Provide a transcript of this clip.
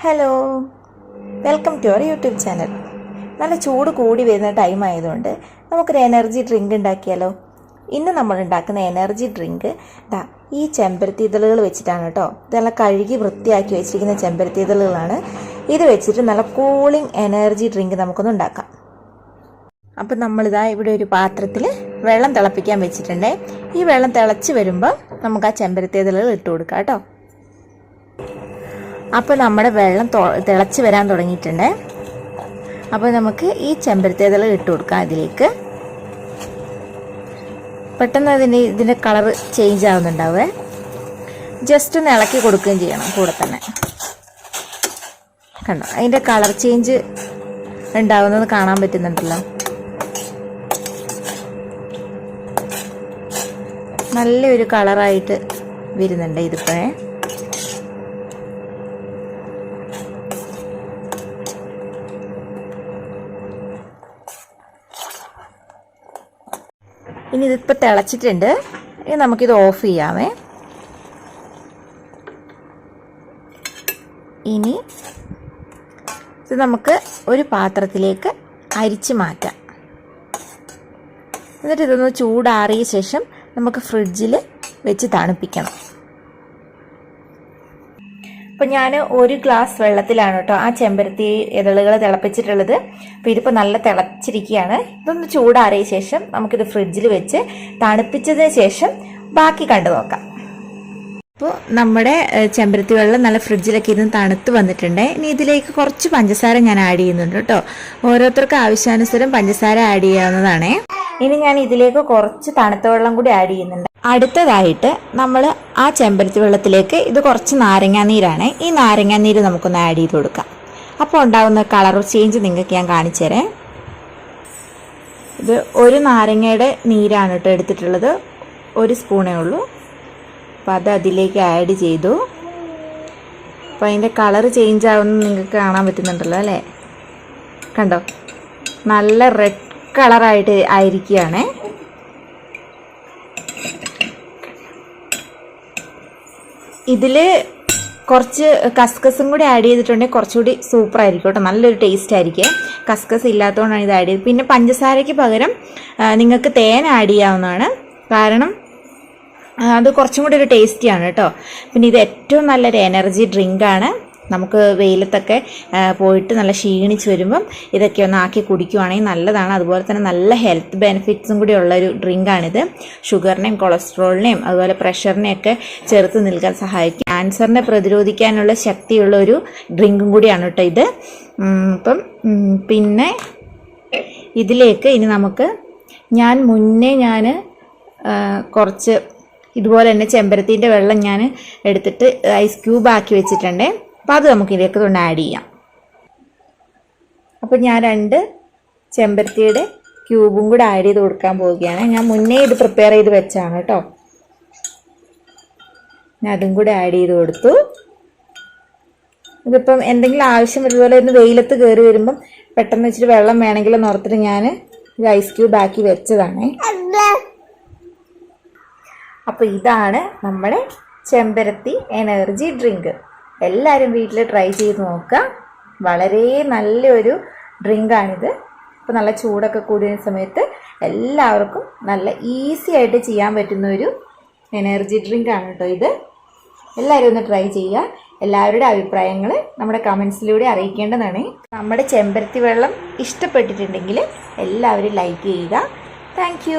Hello, welcome to our YouTube channel. നല്ല ചൂട് കൂടി വരുന്ന ടൈം ആയതുകൊണ്ട് നമുക്കൊരു എനർജി ഡ്രിങ്ക് ഉണ്ടാക്കിയാലോ. ഇന്ന് നമ്മൾ ഉണ്ടാക്കുന്ന എനർജി ഡ്രിങ്ക് ഈ ചെമ്പരത്തി ഇതളുകൾ വെച്ചിട്ടാണ് കേട്ടോ. ഇതെല്ലാം കഴുകി വൃത്തിയാക്കി വെച്ചിരിക്കുന്ന ചെമ്പരത്തി ഇതളുകളാണ്. ഇത് വെച്ചിട്ട് നല്ല കൂളിംഗ് എനർജി ഡ്രിങ്ക് നമുക്കൊന്ന് ഉണ്ടാക്കാം. അപ്പം നമ്മളിതാ ഇവിടെ ഒരു പാത്രത്തിൽ വെള്ളം തിളപ്പിക്കാൻ വെച്ചിട്ടുണ്ട്. ഈ വെള്ളം തിളച്ച് വരുമ്പോൾ നമുക്ക് ആ ചെമ്പരത്തി ഇതളുകൾ ഇട്ട് കൊടുക്കാം കേട്ടോ. അപ്പോൾ നമ്മുടെ വെള്ളം തിളച്ച് വരാൻ തുടങ്ങിയിട്ടുണ്ട്. അപ്പോൾ നമുക്ക് ഈ ചെമ്പരത്തി ഇതൾ ഇട്ട് കൊടുക്കാം ഇതിലേക്ക്. പെട്ടെന്ന് ഇതിൻ്റെ കളർ ചേഞ്ച് ആവുന്നുണ്ടാവേ. ജസ്റ്റ് ഒന്ന് ഇളക്കി കൊടുക്കുകയും ചെയ്യണം കൂടെ തന്നെ. കണ്ടോ, അതിൻ്റെ കളർ ചേഞ്ച് ഉണ്ടാവുന്നത് കാണാൻ പറ്റുന്നുണ്ടല്ലോ. നല്ലൊരു കളറായിട്ട് വരുന്നുണ്ട് ഇതിപ്പോഴേ. ഇനി ഇതിപ്പോൾ തിളച്ചിട്ടുണ്ട്. ഇനി നമുക്കിത് ഓഫ് ചെയ്യാമേ. ഇനി ഇത് നമുക്ക് ഒരു പാത്രത്തിലേക്ക് അരിച്ച് മാറ്റാം. എന്നിട്ട് ഇതൊന്ന് ചൂടാറിയ ശേഷം നമുക്ക് ഫ്രിഡ്ജിൽ വെച്ച് തണുപ്പിക്കണം. അപ്പോൾ ഞാൻ ഒരു ഗ്ലാസ് വെള്ളത്തിലാണ് കേട്ടോ ആ ചെമ്പരത്തി ഇതളുകൾ തിളപ്പിച്ചിട്ടുള്ളത്. അപ്പോൾ ഇതിപ്പോൾ നല്ല തിളച്ചിരിക്കുകയാണ്. ഇതൊന്ന് ചൂടാറിയ ശേഷം നമുക്കിത് ഫ്രിഡ്ജിൽ വെച്ച് തണുപ്പിച്ചതിന് ശേഷം ബാക്കി കണ്ടു നോക്കാം. അപ്പോൾ നമ്മുടെ ചെമ്പരത്തി വെള്ളം നല്ല ഫ്രിഡ്ജിലൊക്കെ ഇരുന്ന് തണുത്ത് വന്നിട്ടുണ്ട്. ഇനി ഇതിലേക്ക് കുറച്ച് പഞ്ചസാര ഞാൻ ആഡ് ചെയ്യുന്നുണ്ട് കേട്ടോ. ഓരോരുത്തർക്ക് ആവശ്യാനുസരണം പഞ്ചസാര ആഡ് ചെയ്യാവുന്നതാണേ. ഇനി ഞാൻ ഇതിലേക്ക് കുറച്ച് തണുത്ത വെള്ളം കൂടി ആഡ് ചെയ്യുന്നുണ്ട്. അടുത്തതായിട്ട് നമ്മൾ ആ ചെമ്പരത്തി വെള്ളത്തിലേക്ക് ഇത് കുറച്ച് നാരങ്ങാനീരാണ്. ഈ നാരങ്ങാനീര് നമുക്കൊന്ന് ആഡ് ചെയ്ത് കൊടുക്കാം. അപ്പോൾ ഉണ്ടാകുന്ന കളർ ചേഞ്ച് നിങ്ങൾക്ക് ഞാൻ കാണിച്ചു തരാം. ഇത് ഒരു നാരങ്ങയുടെ നീരാണ് കേട്ടോ എടുത്തിട്ടുള്ളത്. ഒരു സ്പൂണേ ഉള്ളൂ. അപ്പോൾ അത് അതിലേക്ക് ആഡ് ചെയ്തു. അപ്പോൾ അതിൻ്റെ കളർ ചേഞ്ച് ആവുന്നത് നിങ്ങൾക്ക് കാണാൻ പറ്റുന്നുണ്ടല്ലോ അല്ലേ. കണ്ടോ, നല്ല റെഡ് കളറായിട്ട് ആയിരിക്കുകയാണ്. ഇതിൽ കുറച്ച് കസ്കസും കൂടി ആഡ് ചെയ്തിട്ടുണ്ടെങ്കിൽ കുറച്ചുകൂടി സൂപ്പർ ആയിരിക്കും കേട്ടോ. നല്ലൊരു ടേസ്റ്റ് ആയിരിക്കും. കസ്കസ് ഇല്ലാത്തതുകൊണ്ടാണ് ഇത് ആഡ് ചെയ്തത്. പിന്നെ പഞ്ചസാരയ്ക്ക് പകരം നിങ്ങൾക്ക് തേൻ ആഡ് ചെയ്യാവുന്നതാണ്. കാരണം അത് കുറച്ചും കൂടി ഒരു ടേസ്റ്റിയാണ് കേട്ടോ. പിന്നെ ഇത് ഏറ്റവും നല്ലൊരു എനർജി ഡ്രിങ്കാണ്. നമുക്ക് വെയിലത്തൊക്കെ പോയിട്ട് നല്ല ക്ഷീണിച്ച് വരുമ്പം ഇതൊക്കെ ഒന്ന് ആക്കി കുടിക്കുവാണെങ്കിൽ നല്ലതാണ്. അതുപോലെ തന്നെ നല്ല ഹെൽത്ത് ബെനിഫിറ്റ്സും കൂടി ഉള്ളൊരു ഡ്രിങ്കാണിത്. ഷുഗറിനെയും കൊളസ്ട്രോളിനെയും അതുപോലെ പ്രഷറിനെയൊക്കെ ചെറുത്ത് നിൽക്കാൻ സഹായിക്കും. ക്യാൻസറിനെ പ്രതിരോധിക്കാനുള്ള ശക്തിയുള്ള ഒരു ഡ്രിങ്കും കൂടിയാണ് കേട്ടോ ഇത്. അപ്പം പിന്നെ ഇതിലേക്ക് ഇനി നമുക്ക് മുന്നേ കുറച്ച് ഇതുപോലെ തന്നെ ചെമ്പരത്തിൻ്റെ വെള്ളം ഞാൻ എടുത്തിട്ട് ഐസ് ക്യൂബ് ആക്കി വെച്ചിട്ടുണ്ട്. അപ്പോൾ അത് നമുക്ക് ഇതിലേക്ക് ഒന്ന് ആഡ് ചെയ്യാം. അപ്പോൾ ഞാൻ 2 ചെമ്പരത്തിയുടെ ക്യൂബും കൂടെ ആഡ് ചെയ്ത് കൊടുക്കാൻ പോവുകയാണ്. ഞാൻ മുന്നേ ഇത് പ്രിപ്പയർ ചെയ്ത് വെച്ചാണ് കേട്ടോ. ഞാൻ അതും കൂടെ ആഡ് ചെയ്ത് കൊടുത്തു. ഇതിപ്പം എന്തെങ്കിലും ആവശ്യം ഇതുപോലെ ഒന്ന് വെയിലത്ത് കയറി വരുമ്പം പെട്ടെന്ന് വെച്ചിട്ട് വെള്ളം വേണമെങ്കിൽ ഓർത്തിട്ട് ഞാൻ ഇത് ഐസ് ക്യൂബ് ആക്കി വെച്ചതാണ്. അപ്പോൾ ഇതാണ് നമ്മുടെ ചെമ്പരത്തി എനർജി ഡ്രിങ്ക്. എല്ലാവരും വീട്ടിൽ ട്രൈ ചെയ്ത് നോക്കുക. വളരെ നല്ലൊരു ഡ്രിങ്കാണിത്. ഇപ്പോൾ നല്ല ചൂടൊക്കെ കൂടിയ സമയത്ത് എല്ലാവർക്കും നല്ല ഈസി ആയിട്ട് ചെയ്യാൻ പറ്റുന്ന ഒരു എനർജി ഡ്രിങ്കാണ് കേട്ടോ ഇത്. എല്ലാവരും ഒന്ന് ട്രൈ ചെയ്യുക. എല്ലാവരുടെ അഭിപ്രായങ്ങൾ നമ്മുടെ കമൻസിലൂടെ അറിയിക്കേണ്ടതാണ്. നമ്മുടെ ചെമ്പരത്തി വെള്ളം ഇഷ്ടപ്പെട്ടിട്ടുണ്ടെങ്കിൽ എല്ലാവരും ലൈക്ക് ചെയ്യുക. താങ്ക്